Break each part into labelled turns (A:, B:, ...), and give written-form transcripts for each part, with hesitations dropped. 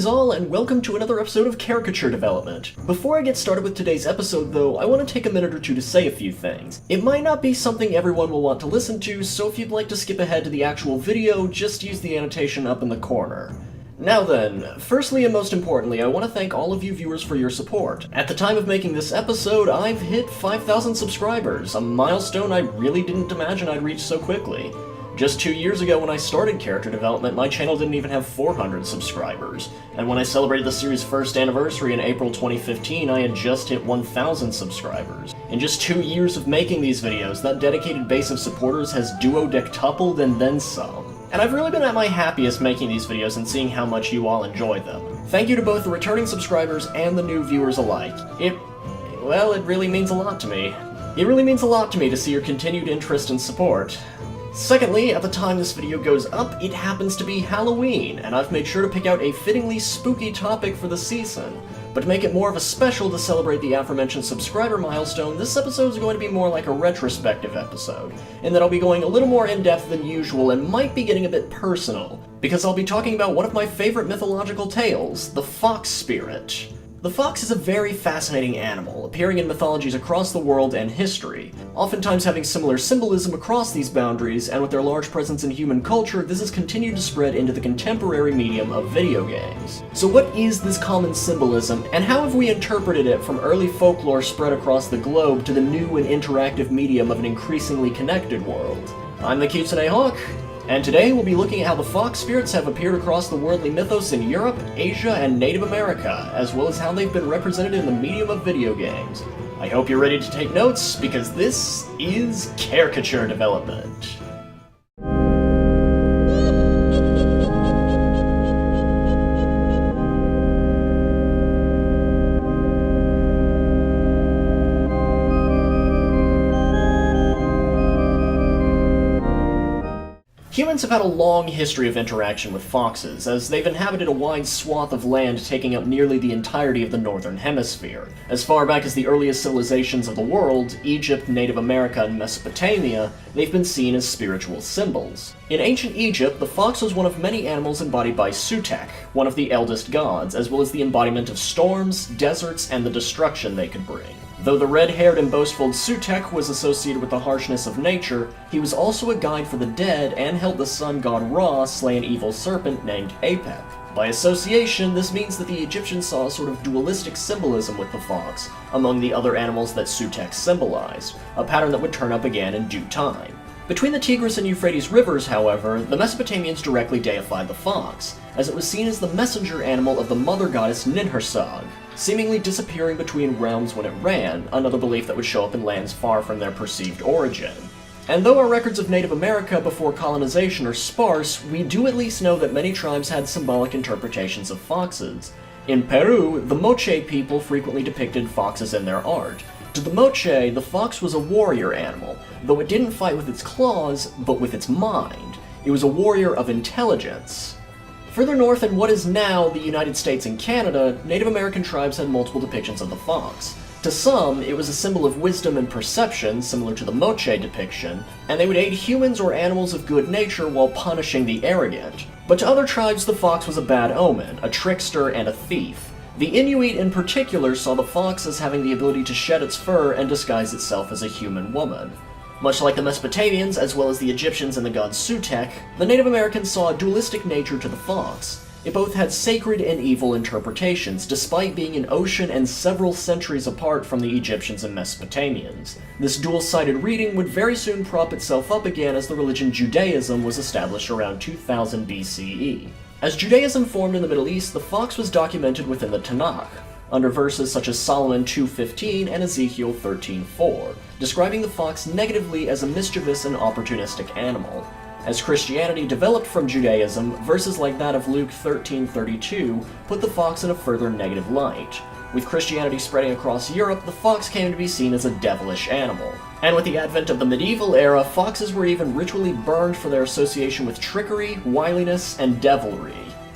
A: Greetings all, and welcome to another episode of Caricature development. Before I get started with today's episode though, I want to take a minute or two to say a few things. It might not be something everyone will want to listen to, so if you'd like to skip ahead to the actual video, just use the annotation up in the corner. Now then, firstly and most importantly, I want to thank all of you viewers for your support. At the time of making this episode, I've hit 5,000 subscribers, a milestone I really didn't imagine I'd reach so quickly. Just 2 years ago when I started character development, my channel didn't even have 400 subscribers, and when I celebrated the series' first anniversary in April 2015, I had just hit 1,000 subscribers. In just 2 years of making these videos, that dedicated base of supporters has duodectupled and then some. And I've really been at my happiest making these videos and seeing how much you all enjoy them. Thank you to both the returning subscribers and the new viewers alike. It really means a lot to me. It really means a lot to me to see your continued interest and support. Secondly, at the time this video goes up, it happens to be Halloween, and I've made sure to pick out a fittingly spooky topic for the season. But to make it more of a special to celebrate the aforementioned subscriber milestone, this episode is going to be more like a retrospective episode, in that I'll be going a little more in-depth than usual and might be getting a bit personal, because I'll be talking about one of my favorite mythological tales, the fox spirit. The fox is a very fascinating animal, appearing in mythologies across the world and history, oftentimes having similar symbolism across these boundaries, and with their large presence in human culture, this has continued to spread into the contemporary medium of video games. So what is this common symbolism, and how have we interpreted it from early folklore spread across the globe to the new and interactive medium of an increasingly connected world? I'm the Kitsune Hawk, and today we'll be looking at how the fox spirits have appeared across the worldly mythos in Europe, Asia, and Native America, as well as how they've been represented in the medium of video games. I hope you're ready to take notes, because this is Caricature development. Humans have had a long history of interaction with foxes, as they've inhabited a wide swath of land taking up nearly the entirety of the northern hemisphere. As far back as the earliest civilizations of the world, Egypt, Native America, and Mesopotamia, they've been seen as spiritual symbols. In ancient Egypt, the fox was one of many animals embodied by Sutekh, one of the eldest gods, as well as the embodiment of storms, deserts, and the destruction they could bring. Though the red-haired and boastful Sutekh was associated with the harshness of nature, he was also a guide for the dead and helped the sun god Ra slay an evil serpent named Apep. By association, this means that the Egyptians saw a sort of dualistic symbolism with the fox, among the other animals that Sutekh symbolized, a pattern that would turn up again in due time. Between the Tigris and Euphrates rivers, however, the Mesopotamians directly deified the fox, as it was seen as the messenger animal of the mother goddess Ninhursag, seemingly disappearing between realms when it ran, another belief that would show up in lands far from their perceived origin. And though our records of Native America before colonization are sparse, we do at least know that many tribes had symbolic interpretations of foxes. In Peru, the Moche people frequently depicted foxes in their art. To the Moche, the fox was a warrior animal, though it didn't fight with its claws, but with its mind. It was a warrior of intelligence. Further north in what is now the United States and Canada, Native American tribes had multiple depictions of the fox. To some, it was a symbol of wisdom and perception, similar to the Moche depiction, and they would aid humans or animals of good nature while punishing the arrogant. But to other tribes, the fox was a bad omen, a trickster, and a thief. The Inuit in particular saw the fox as having the ability to shed its fur and disguise itself as a human woman. Much like the Mesopotamians, as well as the Egyptians and the god Sutekh, the Native Americans saw a dualistic nature to the fox. It both had sacred and evil interpretations, despite being an ocean and several centuries apart from the Egyptians and Mesopotamians. This dual-sided reading would very soon prop itself up again as the religion Judaism was established around 2000 BCE. As Judaism formed in the Middle East, the fox was documented within the Tanakh, under verses such as Solomon 2:15 and Ezekiel 13:4, describing the fox negatively as a mischievous and opportunistic animal. As Christianity developed from Judaism, verses like that of Luke 13:32 put the fox in a further negative light. With Christianity spreading across Europe, the fox came to be seen as a devilish animal. And with the advent of the medieval era, foxes were even ritually burned for their association with trickery, wiliness, and devilry.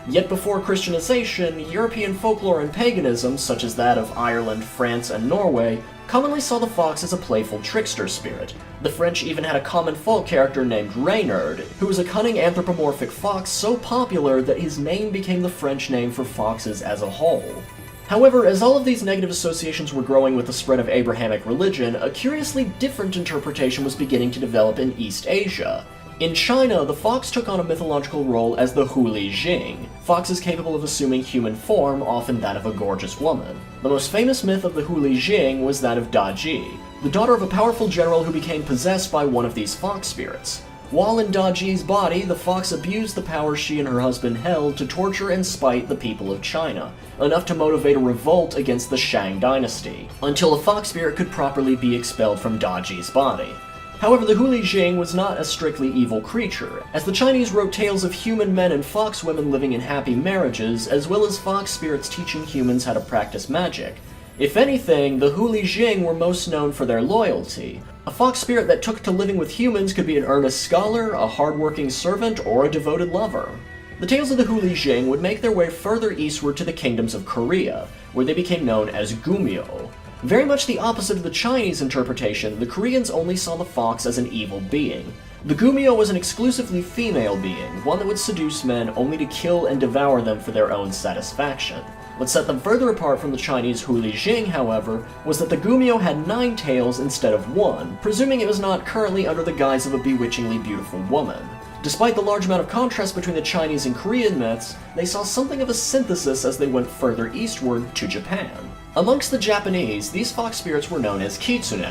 A: Yet before Christianization, European folklore and paganism, such as that of Ireland, France, and Norway, commonly saw the fox as a playful trickster spirit. The French even had a common folk character named Reynard, who was a cunning anthropomorphic fox so popular that his name became the French name for foxes as a whole. However, as all of these negative associations were growing with the spread of Abrahamic religion, a curiously different interpretation was beginning to develop in East Asia. In China, the fox took on a mythological role as the Huli Jing, foxes capable of assuming human form, often that of a gorgeous woman. The most famous myth of the Huli Jing was that of Daji, the daughter of a powerful general who became possessed by one of these fox spirits. While in Daji's body, the fox abused the power she and her husband held to torture and spite the people of China, enough to motivate a revolt against the Shang dynasty, until a fox spirit could properly be expelled from Daji's body. However, the Huli Jing was not a strictly evil creature, as the Chinese wrote tales of human men and fox women living in happy marriages, as well as fox spirits teaching humans how to practice magic. If anything, the Huli Jing were most known for their loyalty. A fox spirit that took to living with humans could be an earnest scholar, a hard-working servant, or a devoted lover. The tales of the Huli Jing would make their way further eastward to the kingdoms of Korea, where they became known as Kumiho. Very much the opposite of the Chinese interpretation, the Koreans only saw the fox as an evil being. The Kumiho was an exclusively female being, one that would seduce men only to kill and devour them for their own satisfaction. What set them further apart from the Chinese Huli Jing, however, was that the Kumiho had 9 tails instead of 1, presuming it was not currently under the guise of a bewitchingly beautiful woman. Despite the large amount of contrast between the Chinese and Korean myths, they saw something of a synthesis as they went further eastward to Japan. Amongst the Japanese, these fox spirits were known as Kitsune,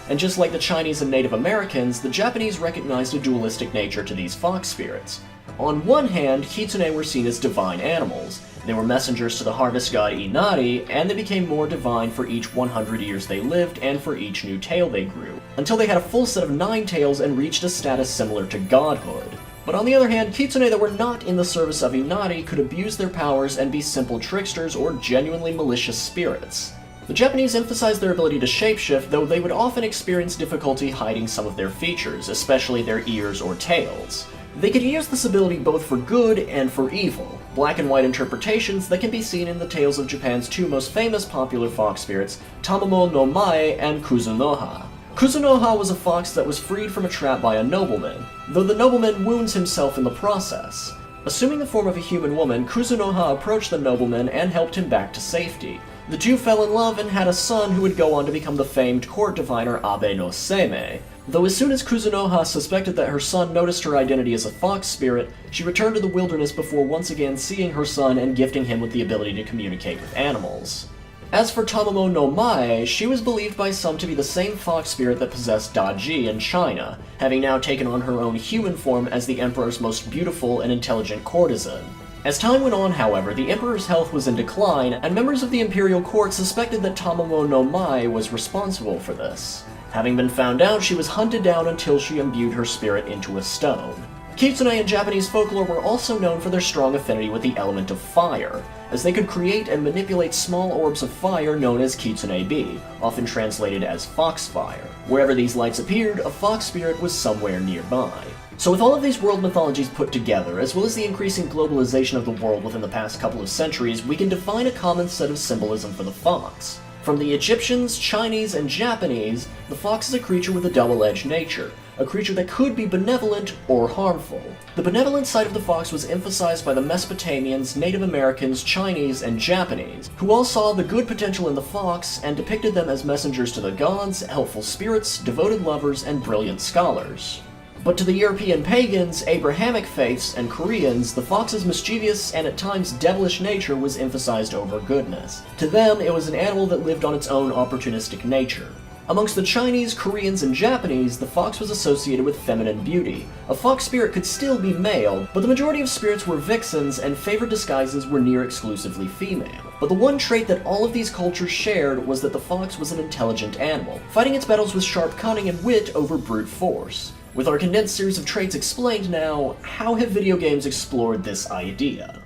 A: and just like the Chinese and Native Americans, the Japanese recognized a dualistic nature to these fox spirits. On one hand, Kitsune were seen as divine animals. They were messengers to the harvest god Inari, and they became more divine for each 100 years they lived and for each new tail they grew, until they had a full set of 9 tails and reached a status similar to godhood. But on the other hand, Kitsune that were not in the service of Inari could abuse their powers and be simple tricksters or genuinely malicious spirits. The Japanese emphasized their ability to shapeshift, though they would often experience difficulty hiding some of their features, especially their ears or tails. They could use this ability both for good and for evil, black and white interpretations that can be seen in the tales of Japan's 2 most famous popular fox spirits, Tamamo-no-Mae and Kuzunoha. Kuzunoha was a fox that was freed from a trap by a nobleman, though the nobleman wounds himself in the process. Assuming the form of a human woman, Kuzunoha approached the nobleman and helped him back to safety. The two fell in love and had a son who would go on to become the famed court diviner Abe no Seimei. Though as soon as Kuzunoha suspected that her son noticed her identity as a fox spirit, she returned to the wilderness before once again seeing her son and gifting him with the ability to communicate with animals. As for Tamamo-no-Mae, she was believed by some to be the same fox spirit that possessed Daji in China, having now taken on her own human form as the emperor's most beautiful and intelligent courtesan. As time went on, however, the emperor's health was in decline, and members of the imperial court suspected that Tamamo-no-Mae was responsible for this. Having been found out, she was hunted down until she imbued her spirit into a stone. Kitsune in Japanese folklore were also known for their strong affinity with the element of fire, as they could create and manipulate small orbs of fire known as Kitsune-bi, often translated as foxfire. Wherever these lights appeared, a fox spirit was somewhere nearby. So with all of these world mythologies put together, as well as the increasing globalization of the world within the past couple of centuries, we can define a common set of symbolism for the fox. From the Egyptians, Chinese, and Japanese, the fox is a creature with a double-edged nature, a creature that could be benevolent or harmful. The benevolent side of the fox was emphasized by the Mesopotamians, Native Americans, Chinese, and Japanese, who all saw the good potential in the fox and depicted them as messengers to the gods, helpful spirits, devoted lovers, and brilliant scholars. But to the European pagans, Abrahamic faiths, and Koreans, the fox's mischievous and at times devilish nature was emphasized over goodness. To them, it was an animal that lived on its own opportunistic nature. Amongst the Chinese, Koreans, and Japanese, the fox was associated with feminine beauty. A fox spirit could still be male, but the majority of spirits were vixens, and favored disguises were near exclusively female. But the one trait that all of these cultures shared was that the fox was an intelligent animal, fighting its battles with sharp cunning and wit over brute force. With our condensed series of traits explained now, how have video games explored this idea?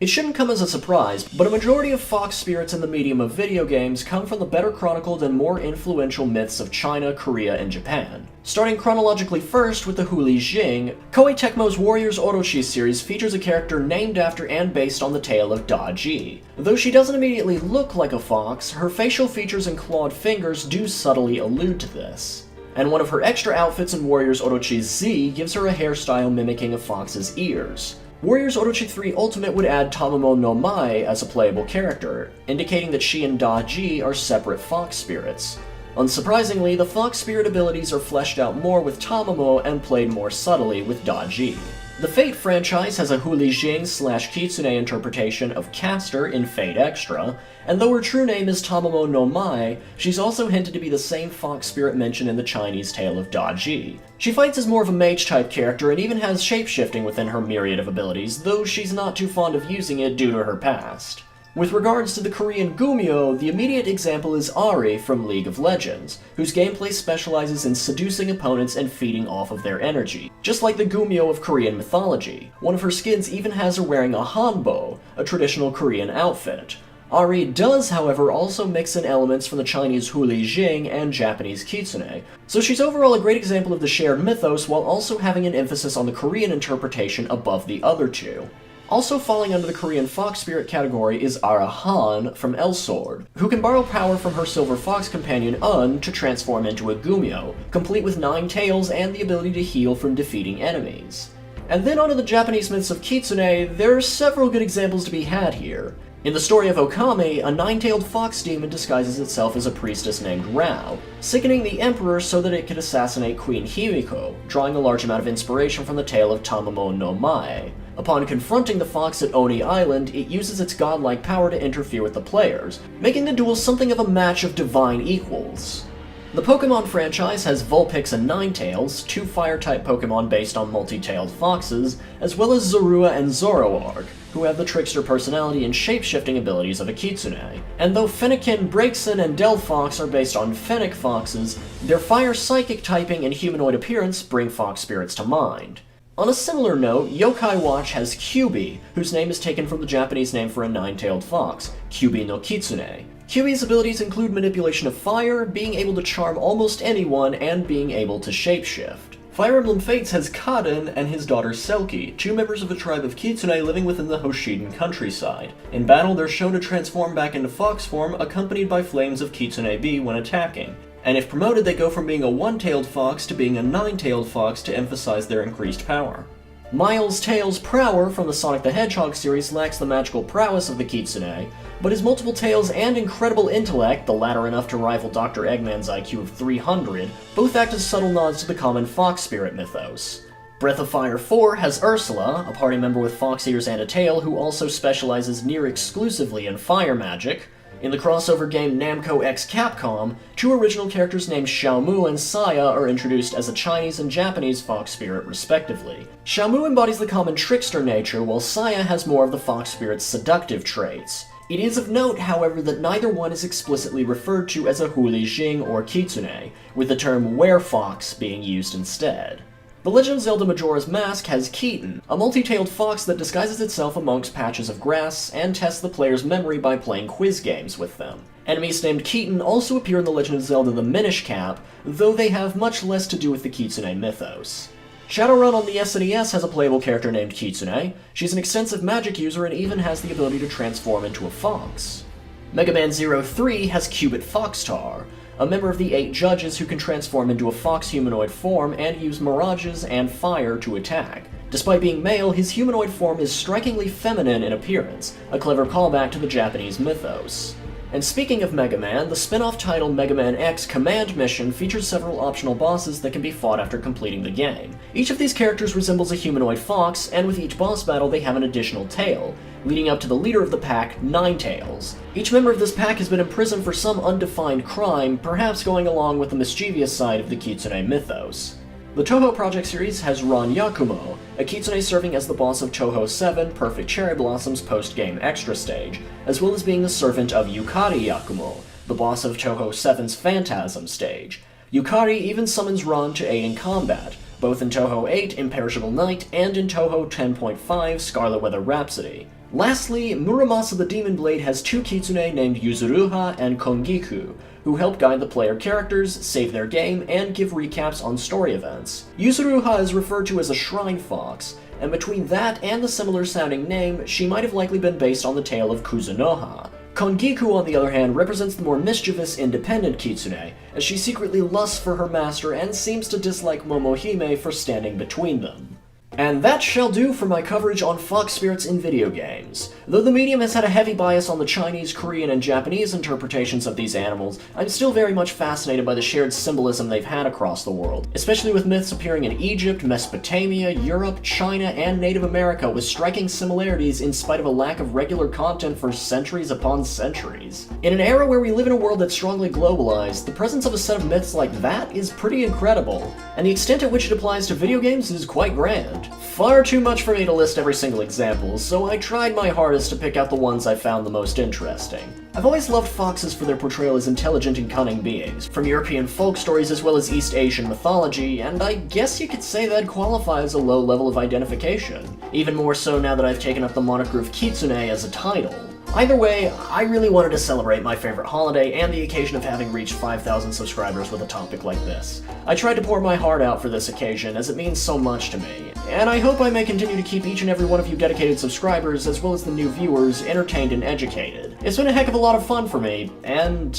A: It shouldn't come as a surprise, but a majority of fox spirits in the medium of video games come from the better chronicled and more influential myths of China, Korea, and Japan. Starting chronologically first with the Huli Jing, Koei Tecmo's Warriors Orochi series features a character named after and based on the tale of Da Ji. Though she doesn't immediately look like a fox, her facial features and clawed fingers do subtly allude to this. And one of her extra outfits in Warriors Orochi Z gives her a hairstyle mimicking a fox's ears. Warriors Orochi 3 Ultimate would add Tamamo-no-Mae as a playable character, indicating that she and Da Ji are separate fox spirits. Unsurprisingly, the fox spirit abilities are fleshed out more with Tamamo and played more subtly with Da Ji. The Fate franchise has a Huli Jing / Kitsune interpretation of Caster in Fate Extra, and though her true name is Tamamo-no-Mae, she's also hinted to be the same fox spirit mentioned in the Chinese tale of Da Ji. She fights as more of a mage-type character and even has shapeshifting within her myriad of abilities, though she's not too fond of using it due to her past. With regards to the Korean Kumiho, the immediate example is Ari from League of Legends, whose gameplay specializes in seducing opponents and feeding off of their energy. Just like the Kumiho of Korean mythology, one of her skins even has her wearing a hanbo, a traditional Korean outfit. Ari does, however, also mix in elements from the Chinese Huli Jing and Japanese Kitsune, so she's overall a great example of the shared mythos while also having an emphasis on the Korean interpretation above the other two. Also falling under the Korean fox spirit category is Arahan from Elsword, who can borrow power from her silver fox companion Un to transform into a Kumiho, complete with 9 tails and the ability to heal from defeating enemies. And then onto the Japanese myths of Kitsune, there are several good examples to be had here. In the story of Okami, a 9-tailed fox demon disguises itself as a priestess named Rao, sickening the emperor so that it could assassinate Queen Himiko, drawing a large amount of inspiration from the tale of Tamamo-no-Mae. Upon confronting the fox at Oni Island, it uses its godlike power to interfere with the players, making the duel something of a match of divine equals. The Pokemon franchise has Vulpix and Ninetales, 2 fire-type Pokemon based on multi-tailed foxes, as well as Zorua and Zoroark, who have the trickster personality and shape-shifting abilities of a Kitsune. And though Fennekin, Braixen, and Delphox are based on Fennec foxes, their fire psychic typing and humanoid appearance bring fox spirits to mind. On a similar note, Yokai Watch has Kyubi, whose name is taken from the Japanese name for a 9-tailed fox, Kyubi no Kitsune. Kyubi's abilities include manipulation of fire, being able to charm almost anyone, and being able to shapeshift. Fire Emblem Fates has Kaden and his daughter Selkie, 2 members of a tribe of Kitsune living within the Hoshiden countryside. In battle, they're shown to transform back into fox form, accompanied by flames of Kitsune B when attacking. And if promoted, they go from being a 1-tailed fox to being a 9-tailed fox to emphasize their increased power. Miles Tails Prower from the Sonic the Hedgehog series lacks the magical prowess of the Kitsune, but his multiple tails and incredible intellect, the latter enough to rival Dr. Eggman's IQ of 300, both act as subtle nods to the common fox spirit mythos. Breath of Fire 4 has Ursula, a party member with fox ears and a tail who also specializes near exclusively in fire magic. In the crossover game Namco x Capcom, 2 original characters named Xiaomu and Saya are introduced as a Chinese and Japanese fox spirit respectively. Xiaomu embodies the common trickster nature, while Saya has more of the fox spirit's seductive traits. It is of note, however, that neither one is explicitly referred to as a Huli Jing or Kitsune, with the term werefox being used instead. The Legend of Zelda Majora's Mask has Keaton, a multi-tailed fox that disguises itself amongst patches of grass and tests the player's memory by playing quiz games with them. Enemies named Keaton also appear in The Legend of Zelda the Minish Cap, though they have much less to do with the Kitsune mythos. Shadowrun on the SNES has a playable character named Kitsune. She's an extensive magic user and even has the ability to transform into a fox. Mega Man 03 has Cubit Foxtar, a member of the 8 judges who can transform into a fox humanoid form and use mirages and fire to attack. Despite being male, his humanoid form is strikingly feminine in appearance, a clever callback to the Japanese mythos. And speaking of Mega Man, the spin-off title Mega Man X Command Mission features several optional bosses that can be fought after completing the game. Each of these characters resembles a humanoid fox, and with each boss battle they have an additional tail, leading up to the leader of the pack, Ninetales. Each member of this pack has been imprisoned for some undefined crime, perhaps going along with the mischievous side of the Kitsune mythos. The Touhou Project series has Ron Yakumo, a Kitsune serving as the boss of Touhou 7 Perfect Cherry Blossom's post-game extra stage, as well as being the servant of Yukari Yakumo, the boss of Touhou 7's Phantasm stage. Yukari even summons Ron to aid in combat, both in Touhou 8 Imperishable Night and in Touhou 10.5 Scarlet Weather Rhapsody. Lastly, Muramasa the Demon Blade has two Kitsune named Yuzuruha and Kongiku, who help guide the player characters, save their game, and give recaps on story events. Yuzuruha is referred to as a shrine fox, and between that and the similar sounding name, she might have likely been based on the tale of Kuzunoha. Kongiku, on the other hand, represents the more mischievous, independent Kitsune, as she secretly lusts for her master and seems to dislike Momohime for standing between them. And that shall do for my coverage on fox spirits in video games. Though the medium has had a heavy bias on the Chinese, Korean, and Japanese interpretations of these animals, I'm still very much fascinated by the shared symbolism they've had across the world, especially with myths appearing in Egypt, Mesopotamia, Europe, China, and Native America with striking similarities in spite of a lack of regular content for centuries upon centuries. In an era where we live in a world that's strongly globalized, the presence of a set of myths like that is pretty incredible, and the extent at which it applies to video games is quite grand. Far too much for me to list every single example, so I tried my hardest to pick out the ones I found the most interesting. I've always loved foxes for their portrayal as intelligent and cunning beings, from European folk stories as well as East Asian mythology, and I guess you could say that qualifies as a low level of identification. Even more so now that I've taken up the moniker of Kitsune as a title. Either way, I really wanted to celebrate my favorite holiday and the occasion of having reached 5,000 subscribers with a topic like this. I tried to pour my heart out for this occasion, as it means so much to me, and I hope I may continue to keep each and every one of you dedicated subscribers, as well as the new viewers, entertained and educated. It's been a heck of a lot of fun for me, and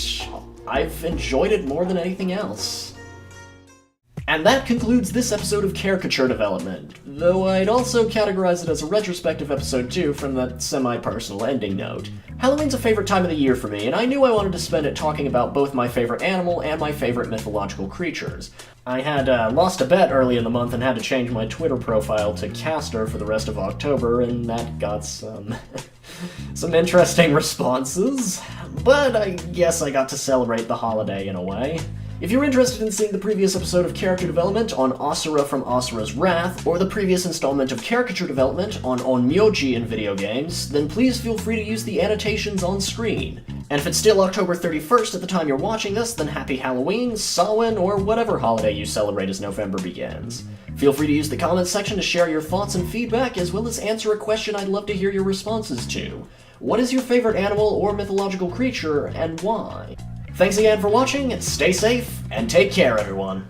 A: I've enjoyed it more than anything else. And that concludes this episode of Caricature Development, though I'd also categorize it as a retrospective episode too, from that semi-personal ending note. Halloween's a favorite time of the year for me, and I knew I wanted to spend it talking about both my favorite animal and my favorite mythological creatures. I had lost a bet early in the month and had to change my Twitter profile to Caster for the rest of October, and that got some interesting responses, but I guess I got to celebrate the holiday in a way. If you're interested in seeing the previous episode of Character Development on Asura from Asura's Wrath, or the previous installment of Caricature Development on Onmyoji in video games, then please feel free to use the annotations on screen. And if it's still October 31st at the time you're watching this, then happy Halloween, Samhain, or whatever holiday you celebrate as November begins. Feel free to use the comments section to share your thoughts and feedback, as well as answer a question I'd love to hear your responses to. What is your favorite animal or mythological creature, and why? Thanks again for watching, stay safe, and take care everyone.